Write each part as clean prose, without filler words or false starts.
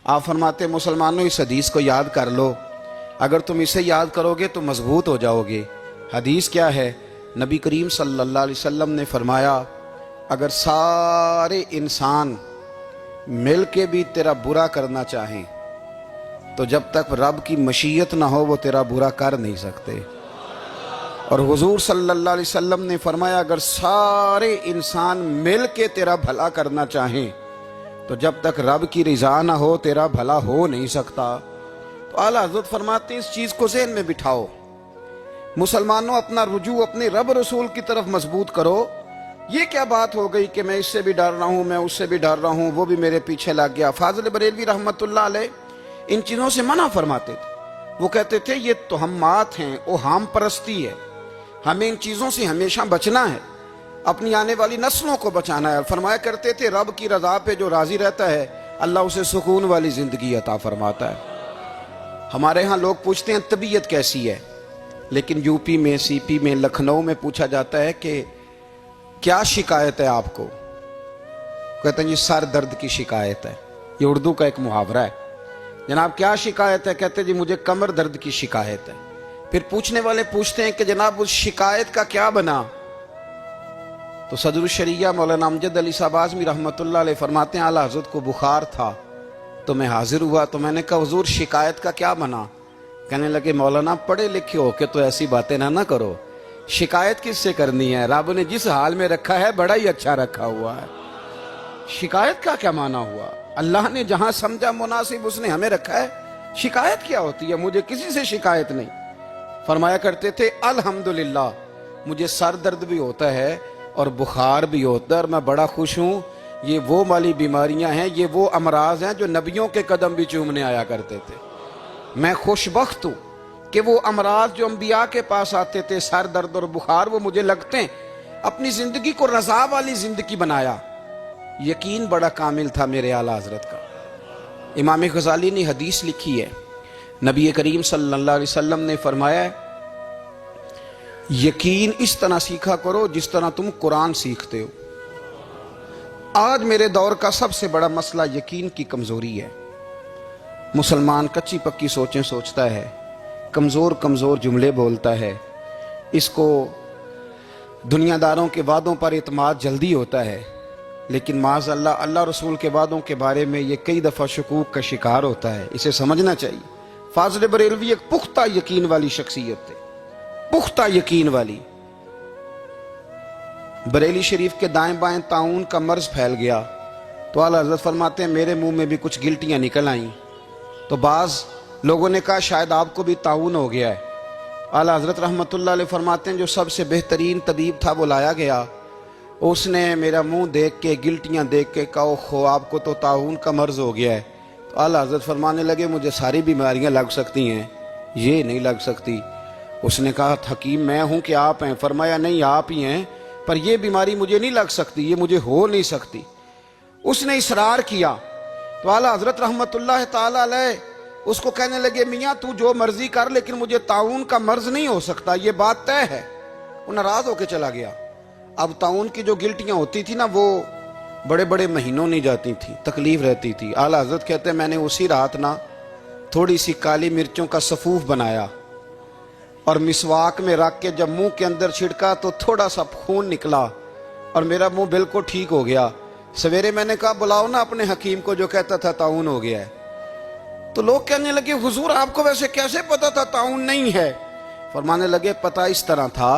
آپ فرماتے مسلمانوں اس حدیث کو یاد کر لو، اگر تم اسے یاد کرو گے تو مضبوط ہو جاؤ گے۔ حدیث کیا ہے؟ نبی کریم صلی اللہ علیہ وسلم نے فرمایا اگر سارے انسان مل کے بھی تیرا برا کرنا چاہیں تو جب تک رب کی مشیت نہ ہو وہ تیرا برا کر نہیں سکتے۔ اور حضور صلی اللہ علیہ وسلم نے فرمایا اگر سارے انسان مل کے تیرا بھلا کرنا چاہیں تو جب تک رب کی رضا نہ ہو تیرا بھلا ہو نہیں سکتا۔ تو اعلیٰ حضرت فرماتے ہیں اس چیز کو ذہن میں بٹھاؤ، مسلمانوں اپنا رجوع اپنے رب رسول کی طرف مضبوط کرو۔ یہ کیا بات ہو گئی کہ میں اس سے بھی ڈر رہا ہوں، میں اس سے بھی ڈر رہا ہوں، وہ بھی میرے پیچھے لگ گیا۔ فاضل بریلوی رحمت اللہ علیہ ان چیزوں سے منع فرماتے تھے۔ وہ کہتے تھے یہ توہمات ہیں، اوہام پرستی ہے، ہمیں ان چیزوں سے ہمیشہ بچنا ہے، اپنی آنے والی نسلوں کو بچانا ہے۔ فرمایا کرتے تھے رب کی رضا پہ جو راضی رہتا ہے اللہ اسے سکون والی زندگی عطا فرماتا ہے۔ ہمارے ہاں لوگ پوچھتے ہیں طبیعت کیسی ہے، لیکن یو پی میں، سی پی میں، لکھنؤ میں پوچھا جاتا ہے کہ کیا شکایت ہے آپ کو؟ کہتے ہیں یہ سر درد کی شکایت ہے۔ یہ اردو کا ایک محاورہ ہے۔ جناب کیا شکایت ہے؟ کہتے ہیں جی مجھے کمر درد کی شکایت ہے۔ پھر پوچھنے والے پوچھتے ہیں کہ جناب اس شکایت کا کیا بنا؟ تو صدر الشریعہ مولانا امجد علی صاحب اعظمی رحمت اللہ علیہ فرماتے ہیں اعلیٰ حضرت کو بخار تھا تو میں حاضر ہوا تو میں نے کہا حضور شکایت کا کیا بنا؟ کہنے لگے مولانا پڑھے لکھے ہو کے تو ایسی باتیں نہ کرو، شکایت کس سے کرنی ہے؟ رب نے جس حال میں رکھا ہے بڑا ہی اچھا رکھا ہوا ہے، شکایت کا کیا معنی ہوا؟ اللہ نے جہاں سمجھا مناسب اس نے ہمیں رکھا ہے، شکایت کیا ہوتی ہے؟ مجھے کسی سے شکایت نہیں۔ فرمایا کرتے تھے الحمدللہ مجھے سر درد بھی ہوتا ہے اور بخار بھی ہوتا ہے اور میں بڑا خوش ہوں، یہ وہ والی بیماریاں ہیں، یہ وہ امراض ہیں جو نبیوں کے قدم بھی چومنے آیا کرتے تھے۔ میں خوش بخت ہوں کہ وہ امراض جو انبیاء کے پاس آتے تھے، سر درد اور بخار، وہ مجھے لگتے ہیں۔ اپنی زندگی کو رضا والی زندگی بنایا، یقین بڑا کامل تھا میرے اعلیٰ حضرت کا۔ امام غزالی نے حدیث لکھی ہے، نبی کریم صلی اللہ علیہ وسلم نے فرمایا ہے یقین اس طرح سیکھا کرو جس طرح تم قرآن سیکھتے ہو۔ آج میرے دور کا سب سے بڑا مسئلہ یقین کی کمزوری ہے۔ مسلمان کچی پکی سوچیں سوچتا ہے، کمزور کمزور جملے بولتا ہے، اس کو دنیا داروں کے وعدوں پر اعتماد جلدی ہوتا ہے، لیکن معاذ اللہ اللہ رسول کے وعدوں کے بارے میں یہ کئی دفعہ شکوک کا شکار ہوتا ہے۔ اسے سمجھنا چاہیے۔ فاضل بریلوی ایک پختہ یقین والی شخصیت تھے، پختہ یقین والی۔ بریلی شریف کے دائیں بائیں طاعون کا مرض پھیل گیا تو اعلیٰ حضرت فرماتے ہیں میرے منہ میں بھی کچھ گلٹیاں نکل آئیں، تو بعض لوگوں نے کہا شاید آپ کو بھی طاعون ہو گیا ہے۔ اعلیٰ حضرت رحمت اللہ علیہ فرماتے ہیں جو سب سے بہترین طبیب تھا وہ لایا گیا، اس نے میرا منہ دیکھ کے گلٹیاں دیکھ کے کہا خو آپ کو تو طاعون کا مرض ہو گیا ہے۔ تو اعلیٰ حضرت فرمانے لگے مجھے ساری بیماریاں لگ سکتی ہیں، یہ نہیں لگ سکتی۔ اس نے کہا حکیم میں ہوں کہ آپ ہیں؟ فرمایا نہیں آپ ہی ہیں، پر یہ بیماری مجھے نہیں لگ سکتی، یہ مجھے ہو نہیں سکتی۔ اس نے اصرار کیا تو اعلیٰ حضرت رحمت اللہ تعالی علیہ اس کو کہنے لگے میاں تو جو مرضی کر لیکن مجھے طاعون کا مرض نہیں ہو سکتا، یہ بات طے ہے۔ وہ ناراض ہو کے چلا گیا۔ اب طاعون کی جو گلٹیاں ہوتی تھی نا وہ بڑے بڑے مہینوں نہیں جاتی تھی، تکلیف رہتی تھی۔ اعلیٰ حضرت کہتے ہیں میں نے اسی رات نا تھوڑی سی کالی مرچوں کا سفوف بنایا اور مسواک میں رکھ کے جب منہ کے اندر چھڑکا تو تھوڑا سا خون نکلا اور میرا منہ بالکل ٹھیک ہو گیا۔ سویرے میں نے کہا بلاؤ نا اپنے حکیم کو جو کہتا تھا طاعون ہو گیا ہے۔ تو لوگ کہنے لگے حضور آپ کو ویسے کیسے پتا تھا طاعون نہیں ہے؟ فرمانے لگے پتہ اس طرح تھا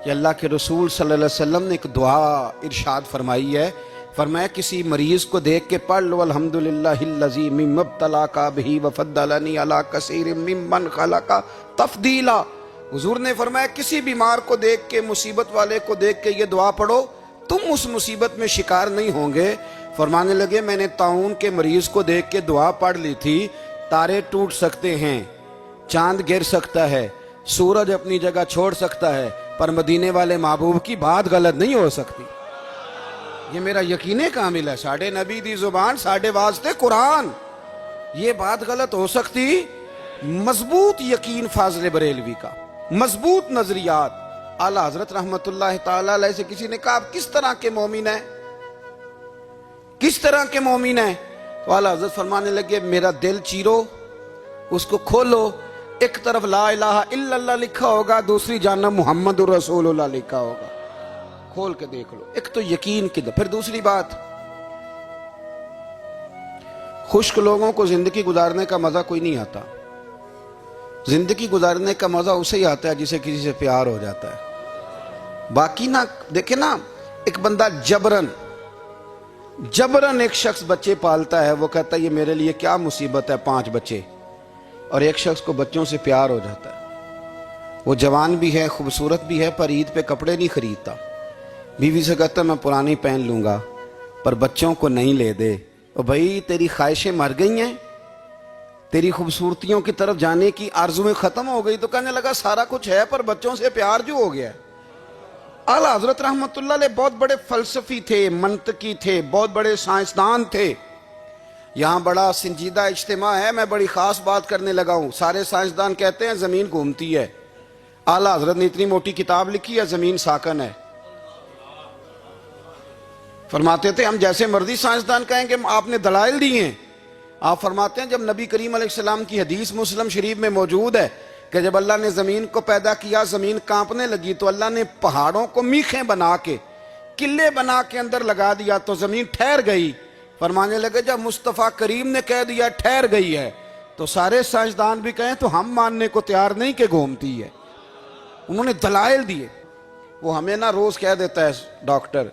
کہ اللہ کے رسول صلی اللہ علیہ وسلم نے ایک دعا ارشاد فرمائی ہے، فرمایا کسی مریض کو دیکھ کے پڑھ لو الحمدللہ الذی مما ابتلاک بہ وفضلنی علی کثیر ممن خلق تفضیلا۔ حضور نے فرمایا کسی بیمار کو دیکھ کے، مصیبت والے کو دیکھ کے یہ دعا پڑھو تم اس مصیبت میں شکار نہیں ہوں گے۔ فرمانے لگے میں نے طاعون کے مریض کو دیکھ کے دعا پڑھ لی تھی، تارے ٹوٹ سکتے ہیں، چاند گر سکتا ہے، سورج اپنی جگہ چھوڑ سکتا ہے، پر مدینے والے محبوب کی بات غلط نہیں ہو سکتی۔ یہ میرا یقین کامل ہے، ساڈے نبی دی زبان ساڈے واسطے قرآن، یہ بات غلط ہو سکتی؟ مضبوط یقین فاضل بریلوی کا، مضبوط نظریات۔ اعلیٰ حضرت رحمت اللہ تعالی علیہ سے کسی نے کہا آپ کس طرح کے مومن ہیں، کس طرح کے مومن ہیں؟ تو اعلیٰ حضرت فرمانے لگے میرا دل چیرو، اس کو کھولو، ایک طرف لا الہ الا اللہ لکھا ہوگا، دوسری جانب محمد رسول اللہ لکھا ہوگا، کھول کے دیکھ لو۔ ایک تو یقین کی پھر دوسری بات، خشک لوگوں کو زندگی گزارنے کا مزہ کوئی نہیں آتا، زندگی گزارنے کا مزہ اسے ہی آتا ہے جسے کسی سے پیار ہو جاتا ہے۔ باقی نہ دیکھیں نا، ایک بندہ جبرن ایک شخص بچے پالتا ہے، وہ کہتا ہے یہ میرے لیے کیا مصیبت ہے 5 بچے، اور ایک شخص کو بچوں سے پیار ہو جاتا ہے، وہ جوان بھی ہے، خوبصورت بھی ہے، پر عید پہ کپڑے نہیں خریدتا، بیوی سے کہتا ہے میں پرانی پہن لوں گا پر بچوں کو نہیں لے دے۔ اور بھائی تیری خواہشیں مر گئی ہیں، تیری خوبصورتیوں کی طرف جانے کی آرزویں ختم ہو گئی، تو کہنے لگا سارا کچھ ہے پر بچوں سے پیار جو ہو گیا ہے۔ اعلیٰ حضرت رحمت اللہ علیہ بہت بڑے فلسفی تھے، منطقی تھے، بہت بڑے سائنسدان تھے۔ یہاں بڑا سنجیدہ اجتماع ہے، میں بڑی خاص بات کرنے لگا ہوں۔ سارے سائنسدان کہتے ہیں زمین گھومتی ہے، اعلیٰ حضرت نے اتنی موٹی کتاب لکھی ہے زمین ساکن ہے۔ فرماتے تھے ہم جیسے مرضی سائنسدان کہیں کہ آپ نے دلائل دی ہیں، آپ فرماتے ہیں جب نبی کریم علیہ السلام کی حدیث مسلم شریف میں موجود ہے کہ جب اللہ نے زمین کو پیدا کیا زمین کانپنے لگی تو اللہ نے پہاڑوں کو میخیں بنا کے قلعے بنا کے اندر لگا دیا تو زمین ٹھہر گئی۔ فرمانے لگے جب مصطفیٰ کریم نے کہہ دیا ٹھہر گئی ہے تو سارے سائنسدان بھی کہیں تو ہم ماننے کو تیار نہیں کہ گھومتی ہے۔ انہوں نے دلائل دیے۔ وہ ہمیں نہ روز کہہ دیتا ہے ڈاکٹر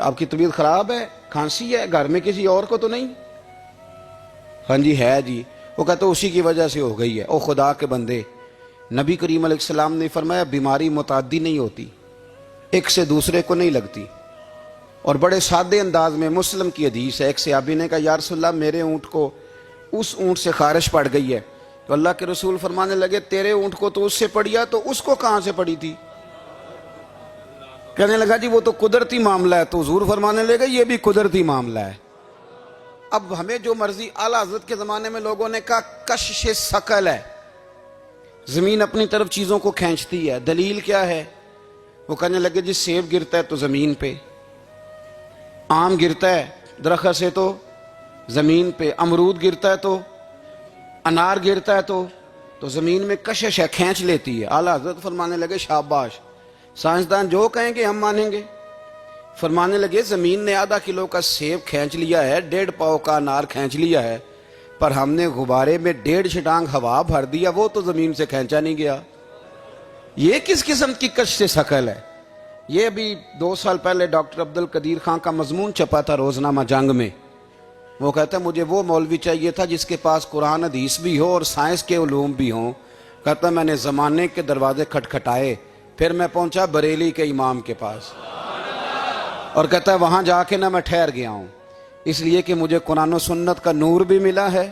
آپ کی طبیعت خراب ہے، کھانسی ہے، گھر میں کسی اور کو تو نہیں؟ ہاں جی ہے جی، وہ کہتے اسی کی وجہ سے ہو گئی ہے۔ او خدا کے بندے، نبی کریم علیہ السلام نے فرمایا بیماری متعدی نہیں ہوتی، ایک سے دوسرے کو نہیں لگتی۔ اور بڑے سادے انداز میں مسلم کی حدیث ہے، ایک صحابی نے کہا یا رسول اللہ میرے اونٹ کو اس اونٹ سے خارش پڑ گئی ہے، تو اللہ کے رسول فرمانے لگے تیرے اونٹ کو تو اس سے پڑی ہے تو اس کو کہاں سے پڑی تھی؟ کہنے لگا جی وہ تو قدرتی معاملہ ہے، تو حضور فرمانے لگے یہ بھی قدرتی معاملہ ہے۔ اب ہمیں جو مرضی، اعلیٰ حضرت کے زمانے میں لوگوں نے کہا کشش ثقل ہے، زمین اپنی طرف چیزوں کو کھینچتی ہے، دلیل کیا ہے؟ وہ کہنے لگے جی سیب گرتا ہے تو زمین پہ، آم گرتا ہے درخت سے تو زمین پہ، امرود گرتا ہے تو، انار گرتا ہے تو زمین میں کشش ہے، کھینچ لیتی ہے۔ اعلیٰ حضرت فرمانے لگے شاباش، سائنسدان جو کہیں گے ہم مانیں گے۔ فرمانے لگے زمین نے آدھا کلو کا سیب کھینچ لیا ہے، 1.5 پاؤ کا انار کھینچ لیا ہے، پر ہم نے غبارے میں 1.5 چھٹانگ ہوا بھر دیا، وہ تو زمین سے کھینچا نہیں گیا۔ یہ کس قسم کی کش سے ثقل ہے؟ یہ ابھی 2 سال پہلے ڈاکٹر عبد القدیر خان کا مضمون چھپا تھا روزنامہ جنگ میں۔ وہ کہتا ہے مجھے وہ مولوی چاہیے تھا جس کے پاس قرآن حدیث بھی ہو اور سائنس کے علوم بھی ہوں۔ کہتا میں نے زمانے کے دروازے کھٹکھٹائے، پھر میں پہنچا بریلی کے امام کے پاس، اور کہتا ہے وہاں جا کے میں ٹھہر گیا ہوں، اس لیے کہ مجھے قرآن و سنت کا نور بھی ملا ہے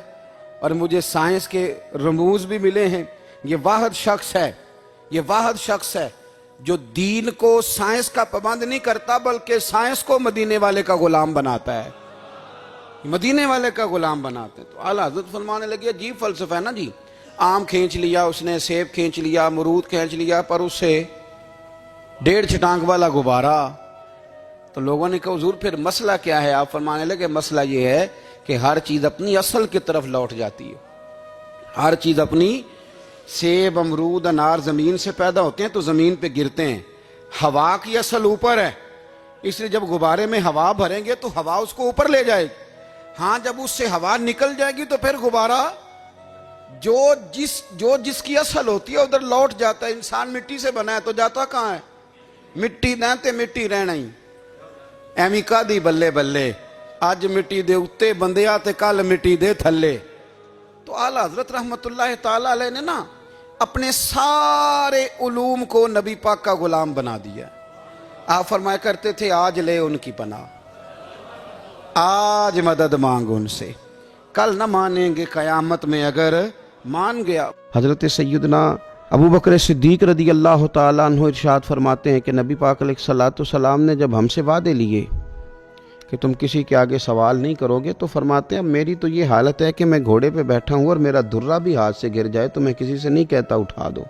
اور مجھے سائنس کے رموز بھی ملے ہیں۔ یہ واحد شخص ہے جو دین کو سائنس کا پابند نہیں کرتا بلکہ سائنس کو مدینے والے کا غلام بناتا ہے، مدینے والے کا غلام بناتے ہیں۔ تو اعلیٰ حضرت فرمانے لگے عجیب فلسفہ ہے نا جی، آم کھینچ لیا اس نے، سیب کھینچ لیا، امرود کھینچ لیا، پر اس سے 1.5 چھٹانگ والا غبارہ۔ تو لوگوں نے کہا حضور پھر مسئلہ کیا ہے؟ آپ فرمانے لگے مسئلہ یہ ہے کہ ہر چیز اپنی اصل کی طرف لوٹ جاتی ہے، ہر چیز اپنی، سیب امرود انار زمین سے پیدا ہوتے ہیں تو زمین پہ گرتے ہیں، ہوا کی اصل اوپر ہے، اس لیے جب غبارے میں ہوا بھریں گے تو ہوا اس کو اوپر لے جائے گی۔ ہاں جب اس سے ہوا نکل جائے گی تو پھر غبارہ جو جس کی اصل ہوتی ہے ادھر لوٹ جاتا ہے۔ انسان مٹی سے بنا ہے تو جاتا کہاں ہے؟ مٹی نہ تے مٹی رہنا ہی ایویں کا دی بلے بلے، اج مٹی دے اتے بندیا تے کل مٹی دے تھلے۔ تو اعلیٰ حضرت رحمت اللہ تعالیٰ علیہ نے نا اپنے سارے علوم کو نبی پاک کا غلام بنا دیا۔ آپ فرمایا کرتے تھے آج لے ان کی پناہ، آج مدد مانگ ان سے، کل نہ مانیں گے قیامت میں اگر مان گیا۔ حضرت سیدنا ابو بکر صدیق رضی اللہ تعالیٰ عنہ ارشاد فرماتے ہیں کہ نبی پاک علیہ الصلوۃ والسلام نے جب ہم سے وعدے لیے کہ تم کسی کے آگے سوال نہیں کرو گے تو فرماتے ہیں میری تو یہ حالت ہے کہ میں گھوڑے پہ بیٹھا ہوں اور میرا درہ بھی ہاتھ سے گر جائے تو میں کسی سے نہیں کہتا اٹھا دو،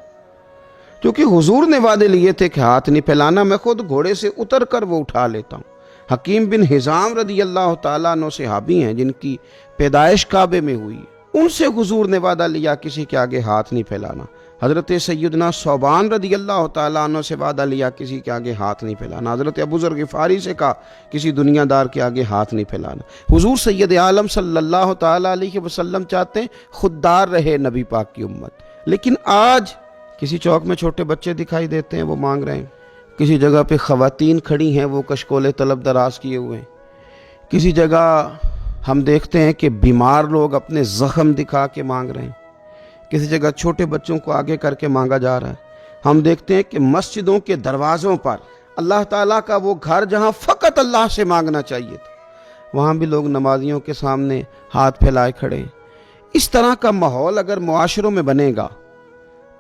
کیونکہ حضور نے وعدے لیے تھے کہ ہاتھ نہیں پھیلانا، میں خود گھوڑے سے اتر کر وہ اٹھا لیتا ہوں۔ حکیم بن حزام رضی اللہ تعالیٰ عنہ صحابی ہیں جن کی پیدائش کعبے میں ہوئی، ان سے حضور نے وعدہ لیا کسی کے آگے ہاتھ نہیں پھیلانا۔ حضرت سیدنا ثوبان رضی اللہ تعالیٰ عنہ سے وعدہ لیا کسی کے آگے ہاتھ نہیں پھیلانا۔ حضرت ابو ذر غفاری سے کہا کسی دنیا دار کے آگے ہاتھ نہیں پھیلانا۔ حضور سید عالم صلی اللہ تعالیٰ علیہ وسلم چاہتے ہیں خوددار رہے نبی پاک کی امت، لیکن آج کسی چوک میں چھوٹے بچے دکھائی دیتے ہیں وہ مانگ رہے ہیں، کسی جگہ پہ خواتین کھڑی ہیں وہ کشکول طلب دراز کیے ہوئے ہیں، کسی جگہ ہم دیکھتے ہیں کہ بیمار لوگ اپنے زخم دکھا کے مانگ رہے ہیں، کسی جگہ چھوٹے بچوں کو آگے کر کے مانگا جا رہا ہے۔ ہم دیکھتے ہیں کہ مسجدوں کے دروازوں پر اللہ تعالیٰ کا وہ گھر جہاں فقط اللہ سے مانگنا چاہیے تھا، وہاں بھی لوگ نمازیوں کے سامنے ہاتھ پھیلائے کھڑے ہیں۔ اس طرح کا ماحول اگر معاشروں میں بنے گا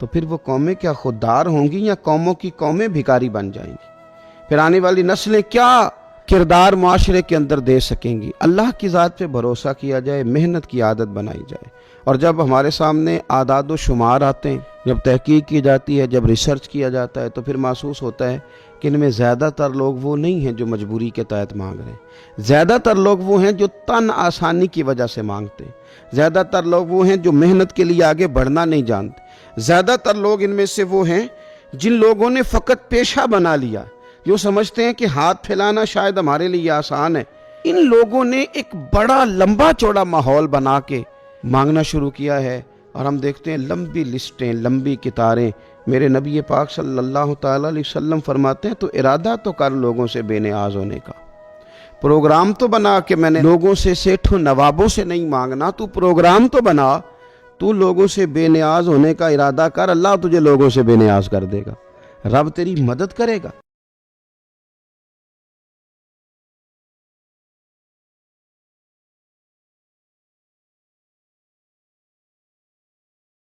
تو پھر وہ قومیں کیا خوددار ہوں گی یا قوموں کی قومیں بھکاری بن جائیں گی؟ پھر آنے والی نسلیں کیا کردار معاشرے کے اندر دے سکیں گی؟ اللہ کی ذات پہ بھروسہ کیا جائے، محنت کی عادت بنائی جائے، اور جب ہمارے سامنے اعداد و شمار آتے ہیں، جب تحقیق کی جاتی ہے، جب ریسرچ کیا جاتا ہے، تو پھر محسوس ہوتا ہے کہ ان میں زیادہ تر لوگ وہ نہیں ہیں جو مجبوری کے تحت مانگ رہے ہیں، زیادہ تر لوگ وہ ہیں جو تن آسانی کی وجہ سے مانگتے ہیں، زیادہ تر لوگ وہ ہیں جو محنت کے لیے آگے بڑھنا نہیں جانتے، زیادہ تر لوگ ان میں سے وہ ہیں جن لوگوں نے فقط پیشہ بنا لیا، جو سمجھتے ہیں کہ ہاتھ پھیلانا شاید ہمارے لیے آسان ہے۔ ان لوگوں نے ایک بڑا لمبا چوڑا ماحول بنا کے مانگنا شروع کیا ہے، اور ہم دیکھتے ہیں لمبی لسٹیں، لمبی قطاریں۔ میرے نبی پاک صلی اللہ تعالیٰ علیہ وسلم فرماتے ہیں تو ارادہ تو کر لوگوں سے بے نیاز ہونے کا، پروگرام تو بنا کہ میں نے لوگوں سے سیٹھوں نوابوں سے نہیں مانگنا، تو پروگرام تو بنا، تو لوگوں سے بے نیاز ہونے کا ارادہ کر، اللہ تجھے لوگوں سے بے نیاز کر دے گا، رب تیری مدد کرے گا۔